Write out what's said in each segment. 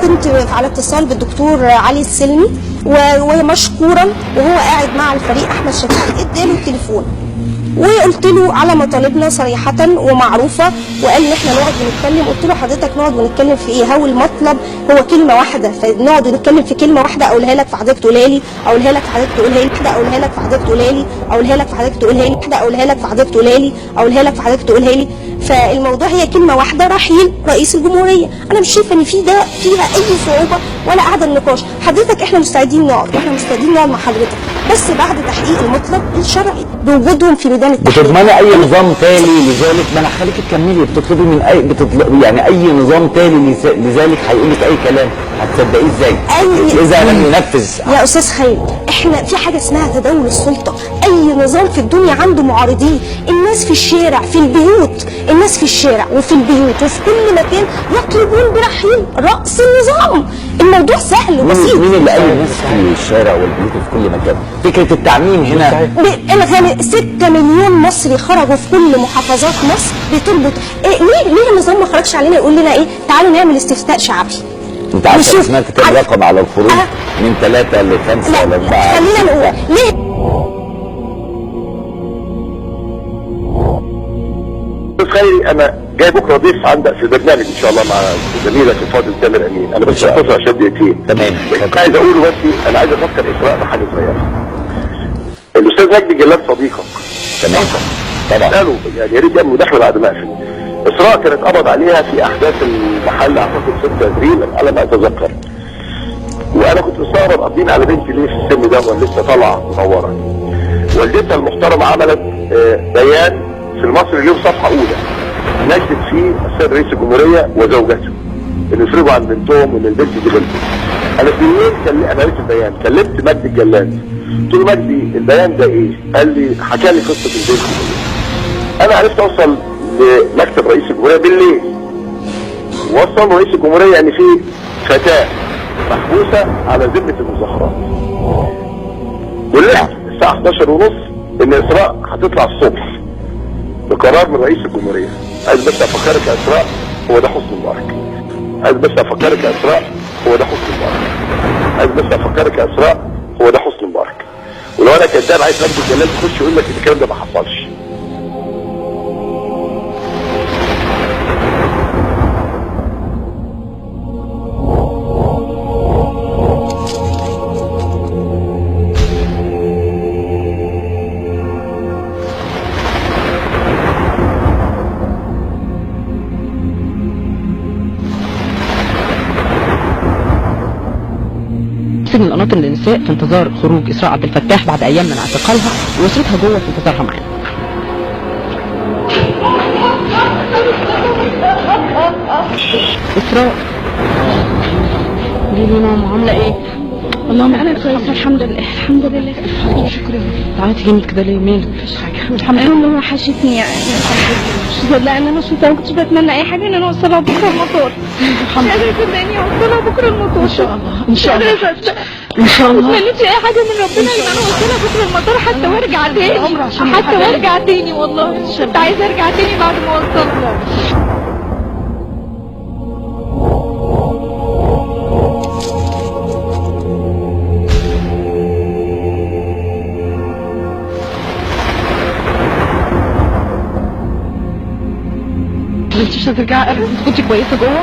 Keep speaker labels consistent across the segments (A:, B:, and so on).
A: كنت على اتصال بالدكتور علي السلمي ومشكورا وهو قاعد مع الفريق احمد شفيق اداله التليفون وقلت له على مطالبنا صريحه ومعروفه، وقال ان احنا نقعد ونتكلم. قلت له حضرتك نقعد ونتكلم في ايه؟ هو المطلب هو كلمه واحده، فنقعد ونتكلم في كلمه واحده اقولها لك فحضرتك تقولها لي، اقولها لك فحضرتك تقولها لي، اقولها لك فحضرتك تقولها لي، اقولها لك فحضرتك تقولها لي، اقولها لك فحضرتك تقولها لي، اقولها لك فحضرتك تقولها لي. فالموضوع هي كلمه واحده، رحيل رئيس الجمهوريه. انا مش شايفه ان في ده فيها اي صعوبه ولا قاعده النقاش. حضرتك احنا مستعدين نقعد، واحنا مستعدين نقعد مع حضرتك، بس بعد تحقيق المطلب الشرعي بوجودهم في ميدان التحقيق.
B: بتضمني اي نظام تالي لذلك؟ ما انا هخليك تكملي. بتطلبي من يعني اي نظام تالي لذلك هيقول لك اي كلام هتصدقيه ازاي؟ اذا لم ينفذ.
A: يا استاذ خالد، احنا في حاجه اسمها تداول السلطه. اي نظام في الدنيا عنده معارضين. الناس في الشارع، في البيوت، الناس في الشارع وفي البيوت وفي كل مكان يطلبون برحيل راس النظام. الموضوع سهل وبسيط.
B: مين اللي قال الناس في الشارع والبيوت وفي كل مكان؟ فكره التعميم هنا
A: 6 مليون مصري خرجوا في كل محافظات مصر بتربط. ليه النظام ما خرجش علينا يقول لنا ايه؟ تعالوا نعمل استفتاء شعبي.
B: انت عارفه سمعت كام رقم على الخروج؟ من 3 ل 5 ل 4.
A: خلينا نقول ليه؟
C: خيري انا جاي بكره ضيف عندك في برنامج ان شاء الله مع زميلك الفاضل تامر امين. انا بس هختصر عشان دقيقتين.
B: تمام.
C: عايز اقوله بس انا عايز افكر اسراء بحاجه صغيره. الاستاذ مجدي جلال صديقك.
B: تمام طبعا.
C: قالوا يعني يا ريت يعمل مداخله بعد ما اقفل. اسراء كانت قبض عليها في احداث المحل اعتقد 6 ابريل على ما اتذكر. وانا كنت مستغرب قابضين على بنتي ليه في السن ده ولا لسه طالعه منوره. والدتها المحترمه عملت بيان في المصري اليوم صفحه اولى نشدت فيه السيد رئيس الجمهوريه وزوجته اللي يفرجوا عن بنتهم وان البنت دي بنته. انا في يومين انا قريت البيان، كلمت مجدي الجلاد قلت له مجدي البيان ده ايه؟ قال لي حكى لي قصه البنت. انا عرفت اوصل لمكتب رئيس الجمهوريه بالليل. وصل رئيس الجمهوريه ان في فتاه محبوسه على ذمه المظاهرات. ولقيت الساعه 11:30 ان اسراء هتطلع الصبح بقرار من رئيس الجمهوريه. عايز بس افكرك يا اسراء هو ده حسن مبارك. عايز بس افكرك يا اسراء هو ده حسن مبارك. عايز بس افكرك يا اسراء هو ده حسن مبارك. ولو انا كذاب عايز مجدي الجلال يخش يقول لك ان الكلام ده ما حصلش.
D: سجن القناطر للنساء في انتظار خروج اسراء عبد الفتاح بعد ايام من اعتقالها، واسرتها جوه في انتظارها معانا. اسراء قولي لي ماما عامله ايه؟
E: اللهم انا كويسه الحمد لله. الحمد لله
D: شكرا. تعالي جنبي كده ليه؟ مالك؟ مفيش حاجه الحمد لله.
E: انا وحشتني يعني صدقني انا ما كنتش بتمنى اي حاجه ان انا اوصلها بكره المطار.
D: الحمد لله.
E: صدقني اوصلها بكره المطار
D: ان شاء الله ان شاء الله ان شاء الله.
E: ما تمنيتش اي حاجه من ربنا ان انا اوصلها بكره المطار حتى وارجع تاني. حتى وارجع تاني والله كنت عايزه ارجع تاني بعد ما وصلت.
D: انت مش هترجعي ابدا؟ انت كنت كويسه جوه؟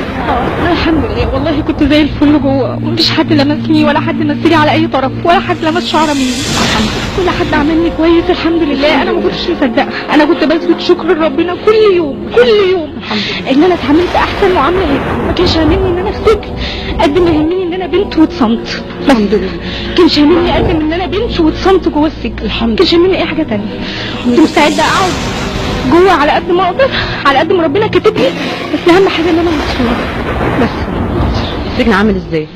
E: انا الحمد لله والله كنت زي الفل جوه، ومفيش حد لمسني ولا حد مسني على اي طرف ولا حد لمس شعره مني. كل حد عملني كويس الحمد لله. انا ما كنتش مصدقه، انا كنت بسجد شكر لربنا كل يوم ان انا اتعاملت احسن معامله هنا. ما كانش هاممني ان انا افتكر قد ما يهمني ان انا بنت واتصمت.
D: الحمد لله.
E: كانش هاممني قد ما ان انا بنت واتصمت جوه السجن.
D: الحمد
E: كانش هاممني اي حاجه ثانيه. كنت مستعده اقعد جوه على قد ما اقدر، على قد ما ربنا كاتب لي، بس اهم حاجه ان انا مبسوطه.
D: بس السجن عامل ازاي؟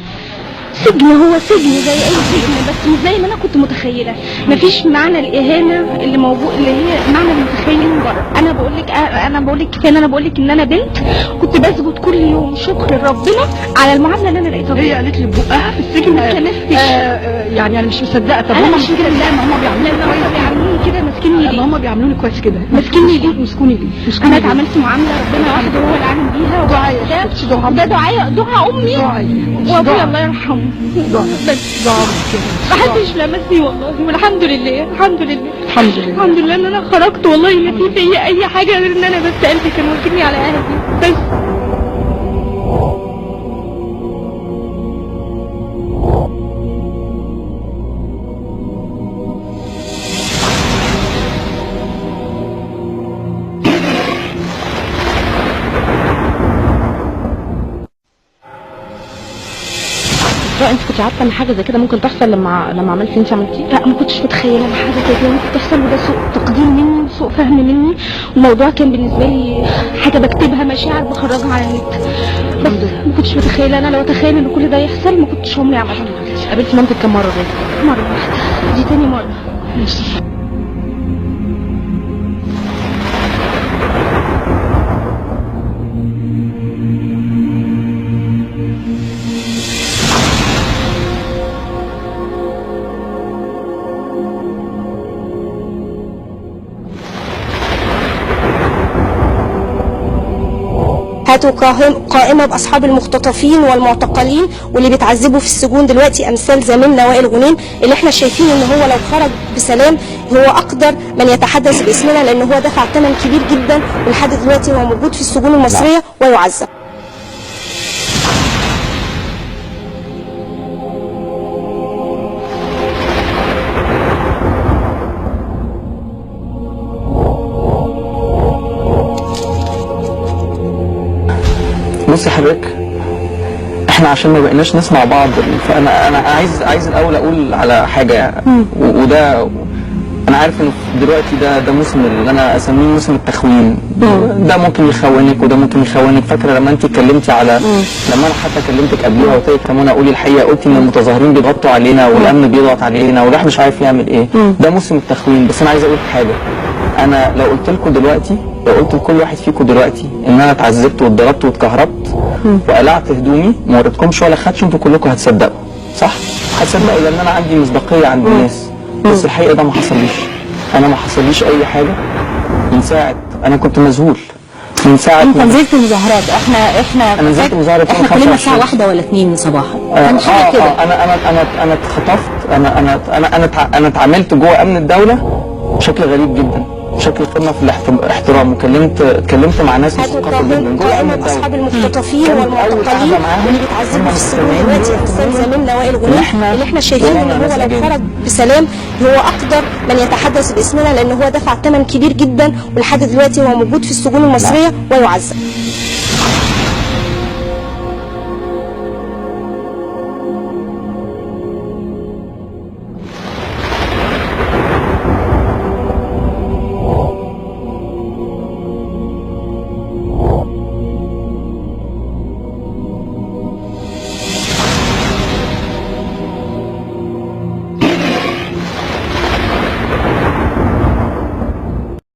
E: سجن هو سجن زي اي سجن، بس مش زي ما انا كنت متخيله. مفيش معنى الاهانه اللي موجود اللي هي معنى المتخيلين من بره. انا بقول لك كفايه ان انا بقول لك ان انا بنت كنت بسجد كل يوم شكر لربنا على المعامله اللي انا لقيتها.
D: هي قالت لي بقها في السجن
E: ما كنستش
D: يعني انا مش مصدقه. طب
E: انا
D: هم
E: مش مصدقه ما هم بيعملوا كده ماسكيني ليه؟
F: هم بيعاملوني كويس كده.
E: ماسكيني ليه؟
F: مسكوني ليه؟
E: انا اتعاملت معامله ربنا وحده هو اللي عامل بيها. ده دعاء امي وابويا الله يرحمه. بس محدش لمسني والله، والحمد لله الحمد لله
F: الحمد لله
E: الحمد لله ان انا خرجت والله. لا في فيا اي حاجه غير ان انا بس قلبي كان واخدني على اهلي بس.
D: انت كنت عارفه ان حاجه زي كده ممكن تحصل لما عملتي اللي انت عملتيه؟
E: لا ما كنتش متخيله ان حاجه زي كده ممكن تحصل، وده سوء تقدير مني وسوء فهم مني. الموضوع كان بالنسبه لي حاجه بكتبها، مشاعر بخرجها على النت، بس ما كنتش متخيله. انا لو اتخيل ان كل ده يحصل ما كنتش عمري عملت.
D: قابلتي مامتك كم مره غير؟
E: مره واحده، دي تاني مره.
A: هاتوا قائمة بأصحاب المختطفين والمعتقلين واللي بيتعذبوا في السجون دلوقتي، أمثال زميلنا وائل غنيم اللي احنا شايفين إن هو لو خرج بسلام هو أقدر من يتحدث باسمنا، لأن هو دفع ثمن كبير جدا ولحد دلوقتي هو موجود في السجون المصرية ويعذب.
G: بصي حضرتك، احنا عشان ما بقيناش نسمع بعض، فانا عايز الاول اقول على حاجه، وده انا عارف ان دلوقتي ده موسم اللي انا اسميه موسم التخوين. ده ممكن يخونك وده ممكن يخونك. فاكره لما انت اتكلمتي على لما انا حتى كلمتك قبلها وقلت لك كمان اقول الحقيقه، قلتي ان المتظاهرين بيضغطوا علينا والامن بيضغط علينا والراح مش عارف يعمل ايه. ده موسم التخوين. بس انا عايز اقول حاجه، انا لو قلت لكم دلوقتي، لو قلت لكل واحد فيكم دلوقتي ان انا اتعذبت واتضربت واتكهربت وقلعت هدومي وما وريتكمش ولا خدش، انتوا كلكم هتصدقوا، صح؟ هتصدقوا لان انا عندي مصداقيه عند الناس. بس الحقيقه ده ما حصليش. انا ما حصليش اي حاجه من ساعه، انا كنت مذهول من ساعه.
H: انت نزلت مظاهرات؟
G: انا نزلت مظاهرات
H: احنا كلنا الساعه 1 ولا 2 صباحا. كان حاجه كده.
G: انا اتخطفت. انا اتعاملت جوه امن الدوله بشكل غريب جدا، بشكل قمه في الاحترام، اتكلمت مع ناس مثقفه جدا جوه امن الدوله.
A: اصحاب المختطفين والمعتقلين واللي بيتعذبوا في السجون دلوقتي، امثال زميلنا وائل غنيم اللي احنا شايفين ان هو لو خرج بسلام هو اقدر من يتحدث باسمنا، لان هو دفع ثمن كبير جدا ولحد دلوقتي هو موجود في السجون المصريه ويعذب.